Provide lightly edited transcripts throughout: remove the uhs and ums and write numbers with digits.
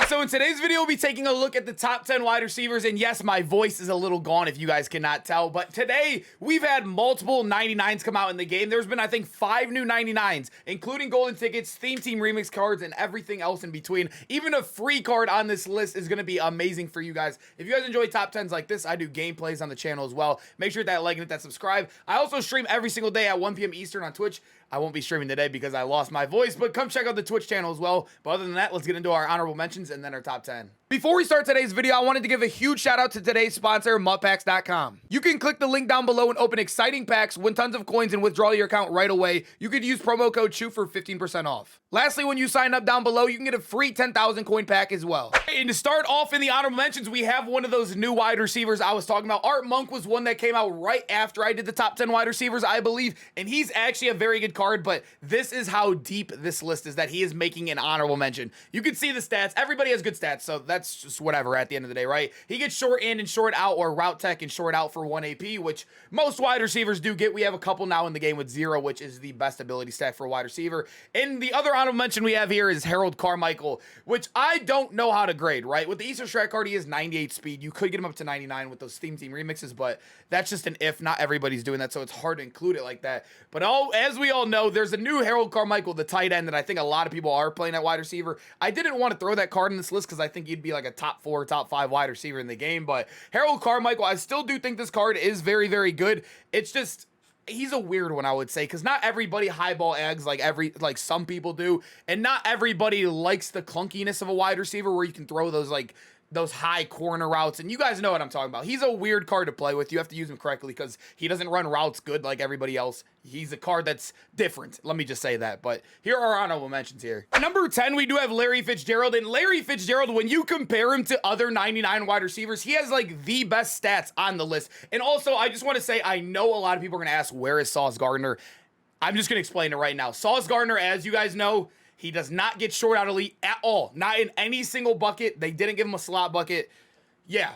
So in today's video, we'll be taking a look at the top 10 wide receivers, and yes, my voice is a little gone if you guys cannot tell, but today we've had multiple 99s come out in the game. There's been, I think, 5 new 99s, including golden tickets, theme team remix cards, and everything else in between. Even a free card on this list is going to be amazing for you guys. If you guys enjoy top 10s like this, I do gameplays on the channel as well. Make sure to hit that like and hit that subscribe. I also stream every single day at 1 p.m. Eastern on Twitch. I won't be streaming today because I lost my voice, but come check out the Twitch channel as well. But other than that, let's get into our honorable mentions and then our top 10. Before we start today's video, I wanted to give a huge shout out to today's sponsor, MutPacks.com. You can click the link down below and open exciting packs, win tons of coins, and withdraw your account right away. You could use promo code SHOOT for 15% off. Lastly, when you sign up down below, you can get a free 10,000 coin pack as well. And to start off in the honorable mentions, we have one of those new wide receivers I was talking about. Art Monk was one that came out right after I did the top 10 wide receivers, I believe, and he's actually a very good card, but this is how deep this list is that he is making an honorable mention. You can see the stats. Everybody has good stats, so that's just whatever at the end of the day, right? He gets short in and short out, or route tech and short out for 1 AP, which most wide receivers do get. We have a couple now in the game with 0, which is the best ability stack for a wide receiver. And the other honorable mention we have here is Harold Carmichael, which I don't know how to grade, right? With the Easter Strat card, he is 98 speed. You could get him up to 99 with those theme team remixes, but that's just an if. Not everybody's doing that, so it's hard to include it like that. But as we all know, there's a new Harold Carmichael, the tight end, that I think a lot of people are playing at wide receiver. I didn't want to throw that card in this list because I think he'd be like a top 4, top 5 wide receiver in the game, but Harold Carmichael, I still do think this card is very, very good. It's just, he's a weird one, I would say, because not everybody highball eggs like some people do, and not everybody likes the clunkiness of a wide receiver where you can throw those high corner routes, and you guys know what I'm talking about. He's a weird card to play with. You have to use him correctly because he doesn't run routes good like everybody else. He's a card that's different. Let me just say that. But here are our honorable mentions here. At number 10, we do have Larry Fitzgerald. And Larry Fitzgerald, when you compare him to other 99 wide receivers, he has like the best stats on the list. And also, I just want to say, I know a lot of people are going to ask, where is Sauce Gardner? I'm just going to explain it right now. Sauce Gardner, as you guys know, he does not get short out elite at all. Not in any single bucket. They didn't give him a slot bucket. Yeah,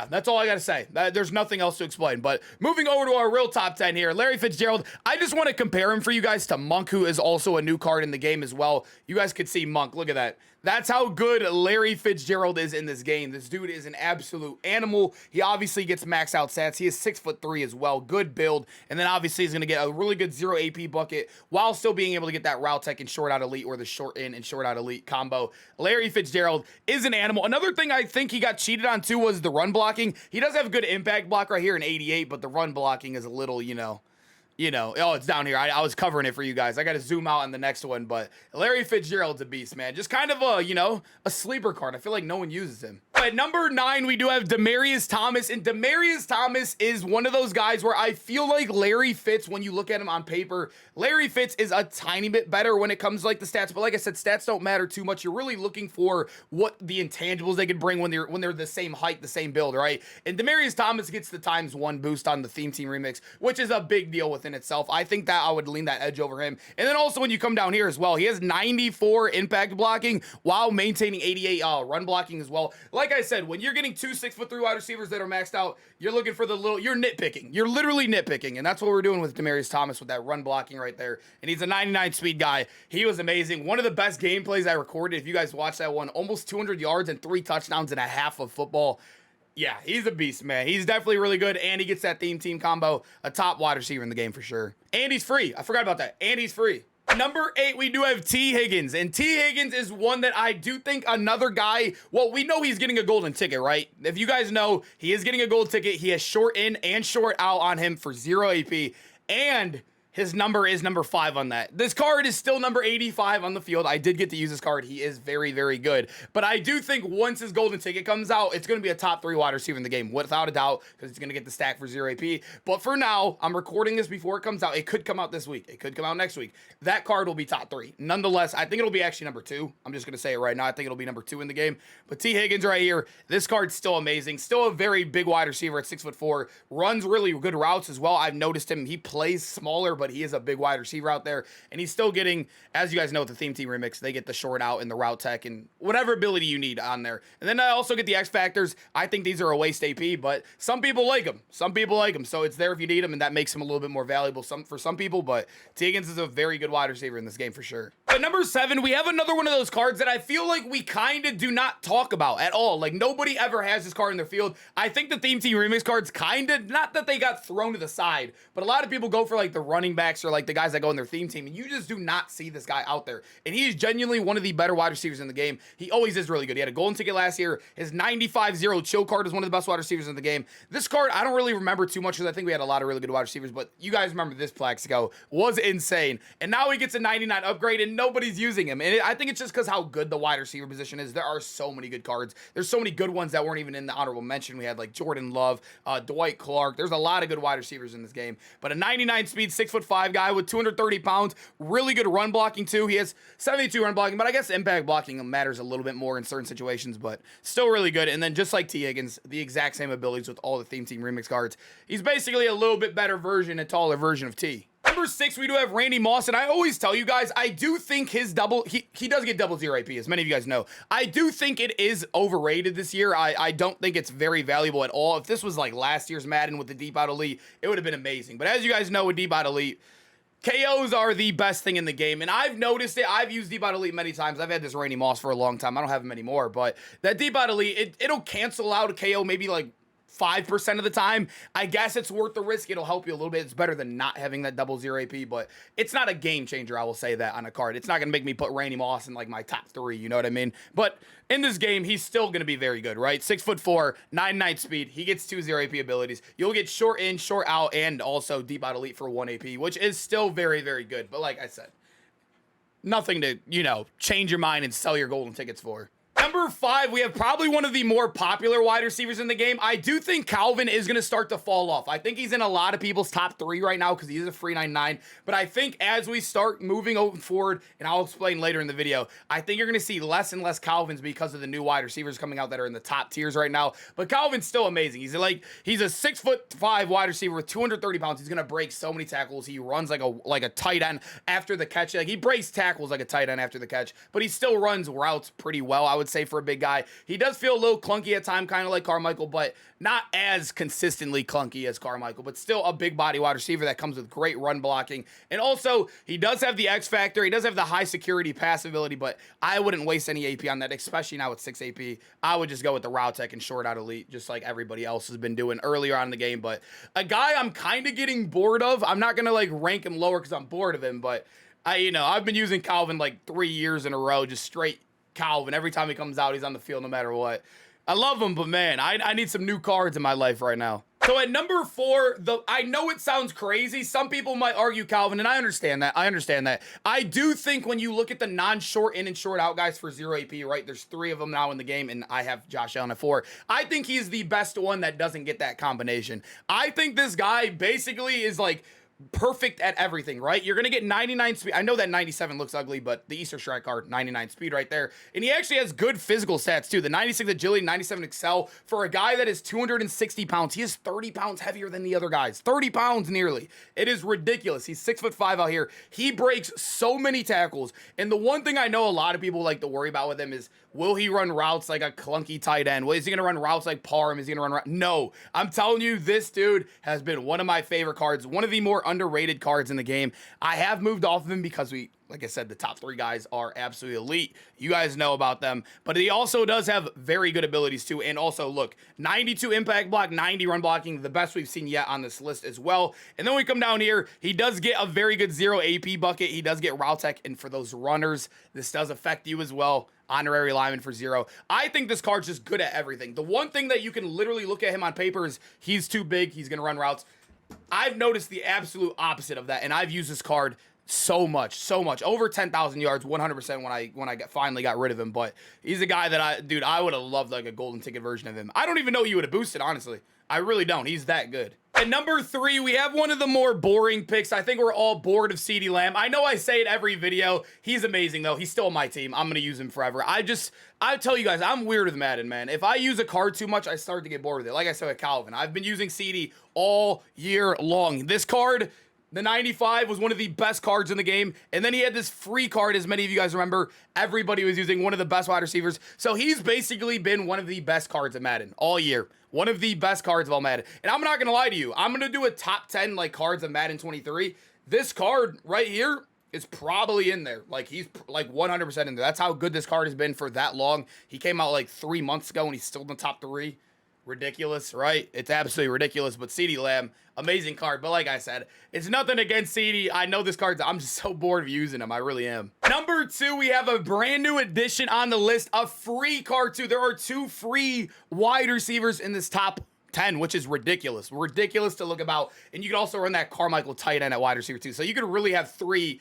that's all I got to say. There's nothing else to explain. But moving over to our real top 10 here, Larry Fitzgerald, I just want to compare him for you guys to Monk, who is also a new card in the game as well. You guys could see Monk. Look at that. That's how good Larry Fitzgerald is in this game. This dude is an absolute animal. He obviously gets max out stats. He is 6'3" as well. Good build. And then obviously he's going to get a really good 0 AP bucket while still being able to get that route tech and short out elite, or the short in and short out elite combo. Larry Fitzgerald is an animal. Another thing I think he got cheated on too was the run blocking. He does have a good impact block right here in 88, but the run blocking is a little, oh, it's down here. I was covering it for you guys. I got to zoom out on the next one, but Larry Fitzgerald's a beast, man. Just kind of a sleeper card. I feel like no one uses him. At number 9, we do have Demaryius Thomas, and Demaryius Thomas is one of those guys where I feel like Larry Fitz, when you look at him on paper, Larry Fitz is a tiny bit better when it comes to like the stats, but like I said, stats don't matter too much. You're really looking for what the intangibles they could bring when they're the same height, the same build, right? And Demaryius Thomas gets the ×1 boost on the theme team remix, which is a big deal within itself. I think that I would lean that edge over him. And then also when you come down here as well, he has 94 impact blocking while maintaining 88 run blocking as well. Like I said, when you're getting 2 6'3" wide receivers that are maxed out, you're looking for you're nitpicking. You're literally nitpicking. And that's what we're doing with Demaryius Thomas with that run blocking right there. And he's a 99 speed guy. He was amazing. One of the best gameplays I recorded. If you guys watched that one, almost 200 yards and 3 touchdowns and a half of football. Yeah, he's a beast, man. He's definitely really good, and he gets that theme team combo. A top wide receiver in the game for sure. And he's free. I forgot about that. And he's free. Number 8, we do have T. Higgins, and T. Higgins is one that I do think another guy, well, we know he's getting a golden ticket, right? If you guys know, he is getting a gold ticket. He has short in and short out on him for 0 AP, and his number is number 5 on that. This card is still number 85 on the field. I did get to use this card. He is very, very good. But I do think once his golden ticket comes out, it's going to be a top 3 wide receiver in the game, without a doubt, because he's going to get the stack for 0 AP. But for now, I'm recording this before it comes out. It could come out this week. It could come out next week. That card will be top 3. Nonetheless, I think it'll be actually number 2. I'm just going to say it right now. I think it'll be number 2 in the game. But T. Higgins right here, this card's still amazing. Still a very big wide receiver at 6'4". Runs really good routes as well. I've noticed him. He plays smaller, but he is a big wide receiver out there, and he's still getting, as you guys know with the theme team remix, they get the short out and the route tech and whatever ability you need on there. And then I also get the X factors. I think these are a waste AP, but some people like them. Some people like them, so it's there if you need them, and that makes him a little bit more valuable for some people. But T. Higgins is a very good wide receiver in this game for sure. At number 7, we have another one of those cards that I feel like we kind of do not talk about at all. Like, nobody ever has this card in their field. I think the Theme Team Remix cards kind of, not that they got thrown to the side, but a lot of people go for, like, the running backs or, like, the guys that go in their theme team, and you just do not see this guy out there. And he is genuinely one of the better wide receivers in the game. He always is really good. He had a golden ticket last year. His 95-0 chill card is one of the best wide receivers in the game. This card, I don't really remember too much because I think we had a lot of really good wide receivers, but you guys remember this Plaxico was insane. And now he gets a 99 upgrade, and nobody's using him. And I think it's just because how good the wide receiver position is. There are so many good cards. There's so many good ones that weren't even in the honorable mention. We had like Jordan Love, Dwight Clark. There's a lot of good wide receivers in this game. But a 99 speed, 6'5" guy with 230 pounds, really good run blocking too. He has 72 run blocking, but I guess impact blocking matters a little bit more in certain situations, but still really good. And then just like T. Higgins, the exact same abilities with all the Theme Team Remix cards. He's basically a little bit better version, a taller version of T. Number 6, we do have Randy Moss, and I always tell you guys, I do think his double, he does get double 0 AP, as many of you guys know. I do think it is overrated this year. I don't think it's very valuable at all. If this was like last year's Madden with the Deep Out Elite, it would have been amazing. But as you guys know, with Deep Out Elite, KOs are the best thing in the game, and I've noticed it. I've used Deep Out Elite many times. I've had this Randy Moss for a long time. I don't have him anymore, but that Deep Out Elite, it'll cancel out a KO maybe like 5% of the time. I guess it's worth the risk. It'll help you a little bit. It's better than not having that double 0 AP, but it's not a game changer, I will say that, on a card. It's not going to make me put Randy Moss in like my top 3, you know what I mean? But in this game, he's still going to be very good, right? 6'4", 99 speed. He gets 2 0 AP abilities. You'll get short in, short out, and also Deep Out Elite for 1 AP, which is still very, very good. But like I said, nothing to, you know, change your mind and sell your golden tickets for. Number 5, we have probably one of the more popular wide receivers in the game. I do think Calvin is going to start to fall off. I think he's in a lot of people's top 3 right now because he is a free 99. But I think as we start moving forward, and I'll explain later in the video, I think you're going to see less and less Calvins because of the new wide receivers coming out that are in the top tiers right now. But Calvin's still amazing. He's a 6'5" wide receiver with 230 pounds. He's going to break so many tackles. He runs like a tight end after the catch. Like, he breaks tackles like a tight end after the catch, but he still runs routes pretty well, I would say, for a big guy. He does feel a little clunky at times, kind of like Carmichael, but not as consistently clunky as Carmichael, but still a big body wide receiver that comes with great run blocking. And also, he does have the X factor. He does have the high security pass ability, but I wouldn't waste any AP on that, especially now with 6 AP. I would just go with the route tech and short out elite, just like everybody else has been doing earlier on in the game. But a guy I'm kind of getting bored of. I'm not going to like rank him lower because I'm bored of him, but I've been using Calvin like 3 years in a row, just straight Calvin. Every time he comes out, he's on the field no matter what. I love him, but man, I need some new cards in my life right now. So at number 4, I know it sounds crazy. Some people might argue Calvin, and I understand that. I do think when you look at the non-short in and short out guys for 0 AP, right? There's 3 of them now in the game, and I have Josh Allen at 4. I think he's the best one that doesn't get that combination. I think this guy basically is like perfect at everything, right? You're going to get 99 speed. I know that 97 looks ugly, but the Easter Strike card, 99 speed right there. And he actually has good physical stats too. The 96 agility, 97 excel. For a guy that is 260 pounds, he is 30 pounds heavier than the other guys. 30 pounds nearly. It is ridiculous. He's 6'5" out here. He breaks so many tackles. And the one thing I know a lot of people like to worry about with him is, will he run routes like a clunky tight end? Is he going to run routes like Parham? Is he going to run routes? No. I'm telling you, this dude has been one of my favorite cards, one of the more underrated cards in the game. I have moved off of him because like I said, the top 3 guys are absolutely elite. You guys know about them. But he also does have very good abilities too. And also, look, 92 impact block, 90 run blocking, the best we've seen yet on this list as well. And then we come down here, he does get a very good 0 AP bucket. He does get route tech. And for those runners, this does affect you as well. Honorary lineman for 0. I think this card's just good at everything. The one thing that you can literally look at him on paper is he's too big. He's going to run routes. I've noticed the absolute opposite of that. And I've used this card so much, over 10,000 yards, 100% when I finally got rid of him. But he's a guy that I would have loved like a golden ticket version of him. I don't even know you would have boosted, honestly. I really don't. He's that good. At number 3, we have one of the more boring picks. I think we're all bored of CeeDee Lamb. I know I say it every video. He's amazing, though. He's still on my team. I'm going to use him forever. I tell you guys, I'm weird with Madden, man. If I use a card too much, I start to get bored with it. Like I said with Calvin, I've been using CeeDee all year long. This card, the 95, was one of the best cards in the game. And then he had this free card, as many of you guys remember. Everybody was using one of the best wide receivers. So he's basically been one of the best cards in Madden all year. One of the best cards of all Madden. And I'm not going to lie to you. I'm going to do a top 10 like cards of Madden 23. This card right here is probably in there. Like, he's like 100% in there. That's how good this card has been for that long. He came out like 3 months ago and he's still in the top 3. Ridiculous, right? It's absolutely ridiculous. But CeeDee Lamb, amazing card. But like I said, it's nothing against CeeDee. I know this card, I'm just so bored of using him. I really am. Number 2, we have a brand new addition on the list, a free card too. There are 2 free wide receivers in this top 10, which is ridiculous. Ridiculous to look about. And you can also run that Carmichael tight end at wide receiver too. So you could really have 3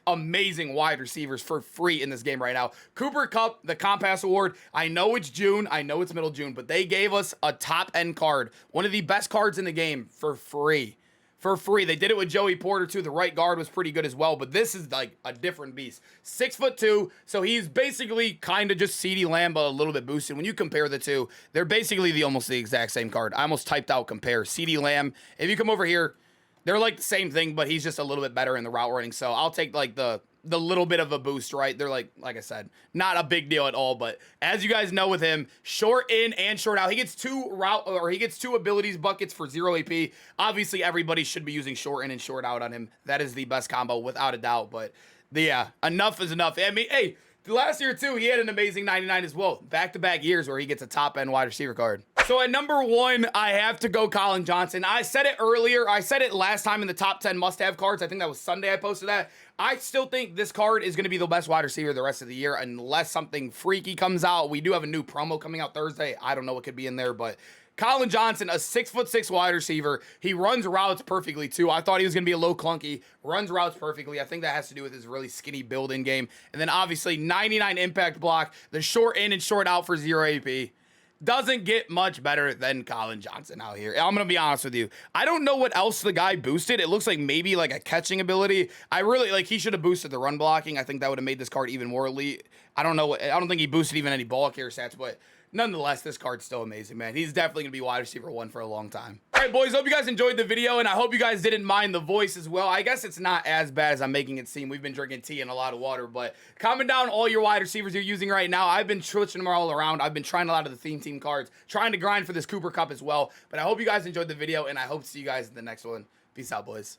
amazing wide receivers for free in this game right now. Cooper Kupp, the Compass Award. I know it's June. I know it's middle June, but they gave us a top end card. One of the best cards in the game for free. For free. They did it with Joey Porter too. The right guard was pretty good as well, but this is like a different beast. 6'2", so he's basically kind of just CeeDee Lamb, but a little bit boosted. When you compare the two, they're basically almost the exact same card. I almost typed out compare. CeeDee Lamb, if you come over here, they're like the same thing, but he's just a little bit better in the route running. So I'll take like the little bit of a boost, right? They're like I said, not a big deal at all. But as you guys know with him, short in and short out, he gets 2 abilities buckets for 0 AP. Obviously, everybody should be using short in and short out on him. That is the best combo without a doubt. But yeah, enough is enough. I mean, hey, last year too, he had an amazing 99 as well. Back-to-back years where he gets a top end wide receiver card. So at number 1, I have to go Colin Johnson. I said it earlier. I said it last time in the top 10 must-have cards. I think that was Sunday I posted that. I still think this card is going to be the best wide receiver the rest of the year unless something freaky comes out. We do have a new promo coming out Thursday. I don't know what could be in there, but Colin Johnson, a 6'6" wide receiver. He runs routes perfectly too. I thought he was going to be a little clunky. Runs routes perfectly. I think that has to do with his really skinny build-in game. And then obviously 99 impact block, the short in and short out for 0 AP. Doesn't get much better than Colin Johnson out here. I'm going to be honest with you. I don't know what else the guy boosted. It looks like maybe like a catching ability. I really like he should have boosted the run blocking. I think that would have made this card even more elite. I don't know. I don't think he boosted even any ball carrier stats, but nonetheless, this card's still amazing, man. He's definitely going to be wide receiver 1 for a long time. All right, boys, hope you guys enjoyed the video, and I hope you guys didn't mind the voice as well. I guess it's not as bad as I'm making it seem. We've been drinking tea and a lot of water, but comment down all your wide receivers you're using right now. I've been switching them all around. I've been trying a lot of the theme team cards, trying to grind for this Cooper Kupp as well, but I hope you guys enjoyed the video, and I hope to see you guys in the next one. Peace out, boys.